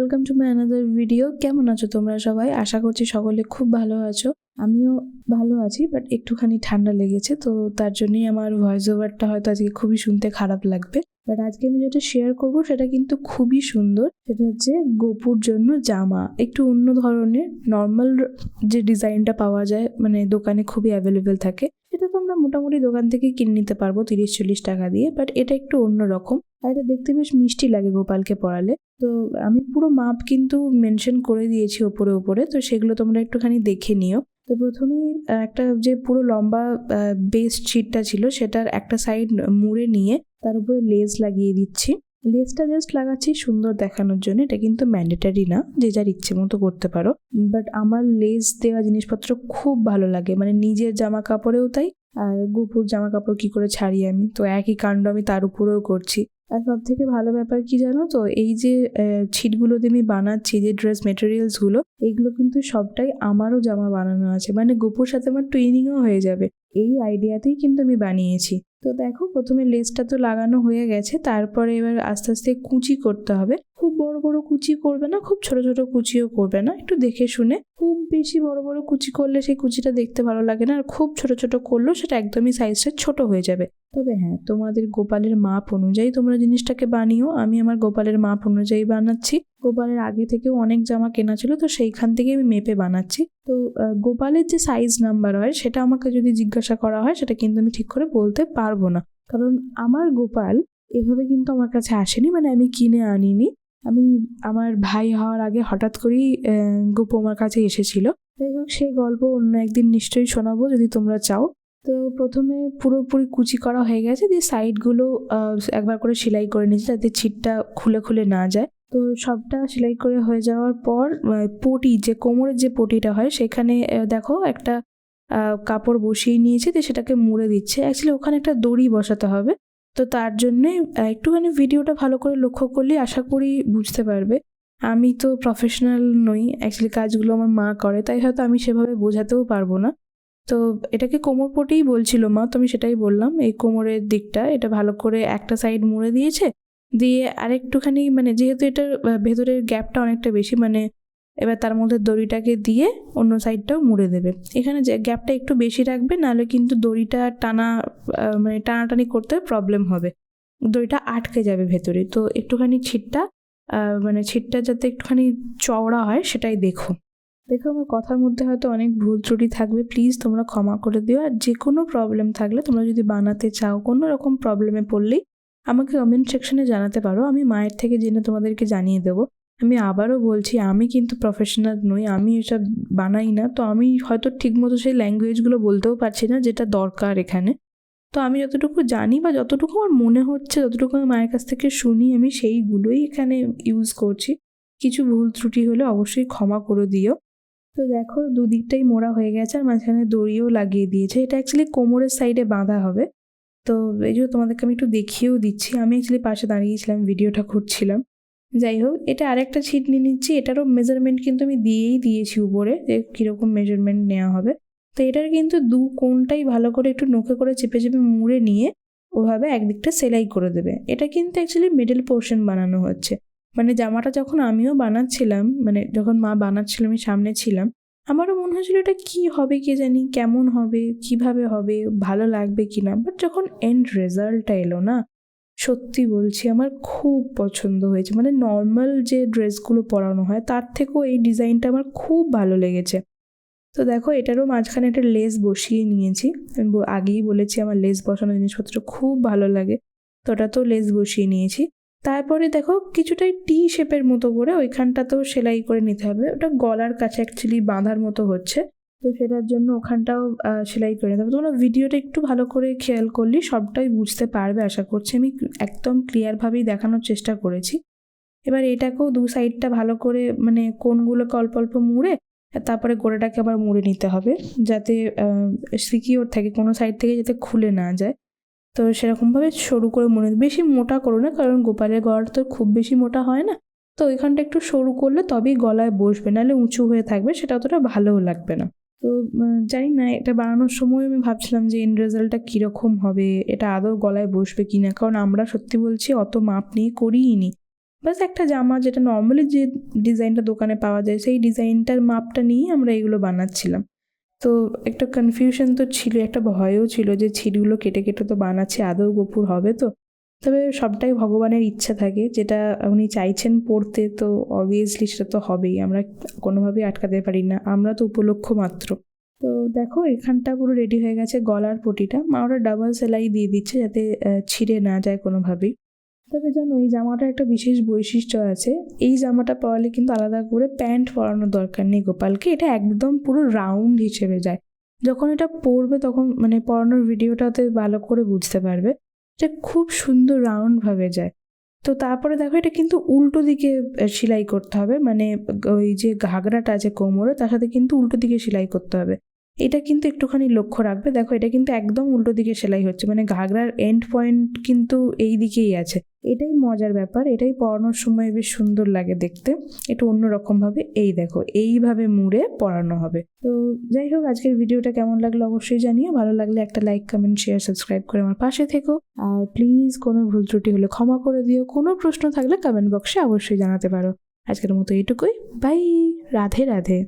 Welcome to my another video. কেমন আছো তোমরা সবাই? আশা করছি সকলে খুব ভালো আছো। আমিও ভালো আছি, বাট একটুখানি ঠান্ডা লেগেছে, তো তার জন্যই আমার ভয়েস ওভারটা হয়তো আজকে খুবই শুনতে খারাপ লাগবে। বাট আজকে আমি যেটা শেয়ার করব সেটা কিন্তু খুবই সুন্দর। সেটা হচ্ছে গোপুর জন্য জামা, একটু অন্য ধরনের। নর্মাল যে ডিজাইনটা পাওয়া যায় মানে দোকানে খুবই অ্যাভেলেবেল থাকে, সেটা তো আমরা মোটামুটি দোকান থেকে কিনে নিতে পারবো 30-40 টাকা দিয়ে। বাট এটা একটু অন্যরকম, আর এটা দেখতে বেশ মিষ্টি লাগে গোপালকে পরালে। তো আমি পুরো মাপ কিন্তু মেনশন করে দিয়েছি ওপরে, তো সেগুলো তোমরা একটুখানি দেখে নিও। তো প্রথমেই একটা যে পুরো লম্বা বেস শিটটা ছিল সেটার একটা সাইড মুড়ে নিয়ে তার উপরে লেস লাগিয়ে দিচ্ছি। লেসটা জাস্ট লাগাচ্ছি সুন্দর দেখানোর জন্য, এটা কিন্তু ম্যান্ডেটারি না, যে যার ইচ্ছে মতো করতে পারো। বাট আমার লেস দেওয়া জিনিসপত্র খুব ভালো লাগে, মানে নিজের জামা কাপড়েও তাই, আর গোপুর জামা কাপড় কি করে ছাড়ি আমি, তো একই কাণ্ড আমি তার উপরেও করছি। আর সব থেকে ভালো ব্যাপার কি জানো তো, এই যে ছিটগুলো দিয়ে আমি বানাচ্ছি, যে ড্রেস মেটেরিয়ালসগুলো, এইগুলো কিন্তু সবটাই আমারও জামা বানানো আছে, মানে গোপুর সাথে আমার টুইনিংও হয়ে যাবে, এই আইডিয়াতেই কিন্তু আমি বানিয়েছি। তো দেখো, প্রথমে লেসটা তো লাগানো হয়ে গেছে, তারপরে এবার আস্তে আস্তে কুচি করতে হবে। খুব বড় বড় কুচি করবে না, খুব ছোট ছোট কুচিও করবে না, একটু দেখে শুনে। খুব বেশি বড় বড় কুচি করলে সেই কুচিটা দেখতে ভালো লাগে না, আর খুব ছোট ছোট করলেও সেটা একদমই সাইজটা ছোট হয়ে যাবে। তবে হ্যাঁ, তোমাদের গোপালের মাপ অনুযায়ী তোমরা জিনিসটাকে বানিও। আমি আমার গোপালের মাপ অনুযায়ী বানাচ্ছি। গোপালের আগে থেকেও অনেক জামা কেনা ছিল, তো সেইখান থেকে আমি মেপে বানাচ্ছি। তো গোপালের যে সাইজ নাম্বার হয় সেটা আমাকে যদি জিজ্ঞাসা করা হয়, সেটা কিন্তু আমি ঠিক করে বলতে পারবো না, কারণ আমার গোপাল এভাবে কিন্তু আমার কাছে আসেনি, মানে আমি কিনে আনিনি। আমার ভাই হওয়ার আগে হঠাৎ করেই গোপু আমার কাছে এসেছিল। যাই হোক, সেই গল্প অন্য একদিন নিশ্চয়ই শোনাবো যদি তোমরা চাও। তো প্রথমে পুরোপুরি কুচি করা হয়ে গেছে, দিয়ে সাইডগুলো একবার করে সেলাই করে নিয়েছি যাতে ছিটটা খুলে খুলে না যায়। তো সবটা সেলাই করে হয়ে যাওয়ার পর পটি, যে কোমরের যে পটিটা হয়, সেখানে দেখো একটা কাপড় বসিয়ে নিয়েছে, তো সেটাকে মুড়ে দিচ্ছে। অ্যাকচুয়ালি ওখানে একটা দড়ি বসাতে হবে, তো তার জন্যে একটুখানি ভিডিওটা ভালো করে লক্ষ্য করলে আশা করি বুঝতে পারবে। আমি তো প্রফেশনাল নই, অ্যাকচুয়ালি কাজগুলো আমার মা করে, তাই হয়তো আমি সেভাবে বোঝাতেও পারবো না। তো এটাকে কোমর পটিই বলছিল মা, তো আমি সেটাই বললাম। এই কোমরের দিকটা এটা ভালো করে একটা সাইড মুড়ে দিয়েছে, দিয়ে আরেকটুখানি, মানে যেহেতু এটার ভেতরের গ্যাপটা অনেকটা বেশি, মানে এবার তার মধ্যে দড়িটাকে দিয়ে অন্য সাইডটাও মুড়ে দেবে। এখানে যে গ্যাপটা একটু বেশি রাখবে, নাহলে কিন্তু দড়িটা মানে টানাটানি করতে প্রবলেম হবে, দড়িটা আটকে যাবে ভেতরে। তো একটুখানি ছিটটা যাতে একটুখানি চওড়া হয় সেটাই দেখো। আমার কথার মধ্যে হয়তো অনেক ভুল ত্রুটি থাকবে, প্লিজ তোমরা ক্ষমা করে দিও। আর যে কোনো প্রবলেম থাকলে, তোমরা যদি বানাতে চাও, কোনো রকম প্রবলেমে পড়লেই আমাকে কমেন্ট সেকশনে জানাতে পারো, আমি মায়ের থেকে জেনে তোমাদেরকে জানিয়ে দেবো। আমি আবারও বলছি, আমি কিন্তু প্রফেশনাল নই, আমি এসব বানাই না, তো আমি হয়তো ঠিকমতো সেই ল্যাঙ্গুয়েজগুলো বলতেও পারছি না যেটা দরকার এখানে। তো আমি যতটুকু জানি বা যতটুকু আমার মনে হচ্ছে, যতটুকু আমি মায়ের কাছ থেকে শুনি, আমি সেইগুলোই এখানে ইউজ করছি। কিছু ভুল ত্রুটি হলে অবশ্যই ক্ষমা করে দিও। তো দেখো, দুদিকটাই মোড়া হয়ে গেছে, আর মাঝখানে দড়িও লাগিয়ে দিয়েছে। এটা অ্যাকচুয়ালি কোমরের সাইডে বাঁধা হবে। তো এই জন্য তোমাদেরকে আমি একটু দেখিয়েও দিচ্ছি। আমি অ্যাকচুয়ালি পাশে দাঁড়িয়েছিলাম, ভিডিওটা করছিলাম। যাই হোক, এটা আরেকটা ছিট নিয়ে নিচ্ছি। এটারও মেজারমেন্ট কিন্তু আমি দিয়েছি উপরে, যে কীরকম মেজারমেন্ট নেওয়া হবে। তো এটার কিন্তু দু কোণটাই ভালো করে একটু নখে করে চেপে চেপে মুড়ে নিয়ে ওভাবে একদিকটা সেলাই করে দেবে। এটা কিন্তু অ্যাকচুয়ালি মিডল পোর্শন বানানো হচ্ছে। মানে জামাটা যখন আমিও বানাচ্ছিলাম, মানে যখন মা বানাচ্ছিল আমি সামনে ছিলাম, আমারও মনে হয়েছিল এটা কী হবে কে জানি, কেমন হবে, কিভাবে হবে, ভালো লাগবে কি না। বাট যখন এন্ড রেজাল্টটা এলো না, সত্যি বলছি আমার খুব পছন্দ হয়েছে। মানে নর্মাল যে ড্রেসগুলো পরানো হয় তার থেকেও এই ডিজাইনটা আমার খুব ভালো লেগেছে। তো দেখো, এটারও মাঝখানে একটা লেস বসিয়ে নিয়েছি। আমি আগেই বলেছি আমার লেস বসানো জিনিসপত্র খুব ভালো লাগে, তো ওটাতেও লেস বসিয়ে নিয়েছি। তারপরে দেখো, কিছুটাই টি শেপের মতো করে ওইখানটাতেও সেলাই করে নিতে হবে। ওটা গলার কাছে অ্যাকচুয়ালি বাঁধার মতো হচ্ছে, তো সেটার জন্য ওখানটাও সেলাই করে নিতে হবে। তোমরা ভিডিওটা একটু ভালো করে খেয়াল করলে সবটাই বুঝতে পারবে আশা করছি। আমি একদম ক্লিয়ারভাবেই দেখানোর চেষ্টা করেছি। এবার এটাকেও দু সাইডটা ভালো করে, মানে কোণগুলোকে অল্প অল্প মুড়ে, তারপরে গোড়াটাকে আবার মুড়ে নিতে হবে, যাতে সিকিওর থাকে, কোনো সাইড থেকে যাতে খুলে না যায়। তো সেরকমভাবে সরু করে মুড়ে, বেশি মোটা করো না, কারণ গোপালের গলাটা তো খুব বেশি মোটা হয় না। তো ওইখানটা একটু সরু করলে তবেই গলায় বসবে, নাহলে উঁচু হয়ে থাকবে, সেটা অতটা ভালোও লাগবে না। তো জানি না, এটা বানানোর সময় আমি ভাবছিলাম যে এন্ড রেজাল্টটা কীরকম হবে, এটা আদৌ গলায় বসবে কি না, কারণ আমরা সত্যি বলছি অত মাপ নিয়ে করিই নি। বাস একটা জামা যেটা নর্মালি যে ডিজাইনটা দোকানে পাওয়া যায় সেই ডিজাইনটার মাপটা নিয়ে আমরা এগুলো বানাচ্ছিলাম। তো একটা কনফিউশন তো ছিল, একটা ভয়ও ছিল যে ছিটগুলো কেটে কেটে তো বানাচ্ছি, আদৌ গোপুর হবে তো। তবে সবটাই ভগবানের ইচ্ছা থাকে, যেটা উনি চাইছেন পড়তে তো অবভিয়াসলি সেটা তো হবেই, আমরা কোনোভাবেই আটকাতে পারি না, আমরা তো উপলক্ষ মাত্র। তো দেখো এখানটা পুরো রেডি হয়ে গেছে গলার পটিটা, মা ওরা ডাবল সেলাই দিয়ে দিচ্ছে যাতে ছিঁড়ে না যায় কোনোভাবেই। তবে জানো এই জামাটার একটা বিশেষ বৈশিষ্ট্য আছে, এই জামাটা পরালে কিন্তু আলাদা করে প্যান্ট পরানোর দরকার নেই গোপালকে, এটা একদম পুরো রাউন্ড হিসেবে যায়। যখন এটা পরবে তখন মানে পরানোর ভিডিওটাতে ভালো করে বুঝতে পারবে, এটা খুব সুন্দর রাউন্ডভাবে যায়। তো তারপরে দেখো এটা কিন্তু উল্টো দিকে সেলাই করতে হবে, মানে ওই যে ঘাগরাটা আছে কোমরে তার সাথে কিন্তু উল্টো দিকে সেলাই করতে হবে, এটা কিন্তু একটুখানি লক্ষ্য রাখবে। দেখো এটা কিন্তু একদম উল্টো দিকে সেলাই হচ্ছে, মানে ঘাগরার এন্ড পয়েন্ট কিন্তু এই দিকেই আছে। এটাই মজার ব্যাপার, এটাই পরানোর সময় বেশ সুন্দর লাগে দেখতে, একটু অন্যরকমভাবে। এই দেখো এইভাবে মুড়ে পরানো হবে। তো যাই হোক, আজকের ভিডিওটা কেমন লাগলো অবশ্যই জানিও, ভালো লাগলে একটা লাইক, কমেন্ট, শেয়ার, সাবস্ক্রাইব করে আমার পাশে থেকো। আর প্লিজ কোনো ভুল ত্রুটি হলে ক্ষমা করে দিও, কোনো প্রশ্ন থাকলে কমেন্ট বক্সে অবশ্যই জানাতে পারো। আজকের মতো এইটুকুই, বাই, রাধে রাধে।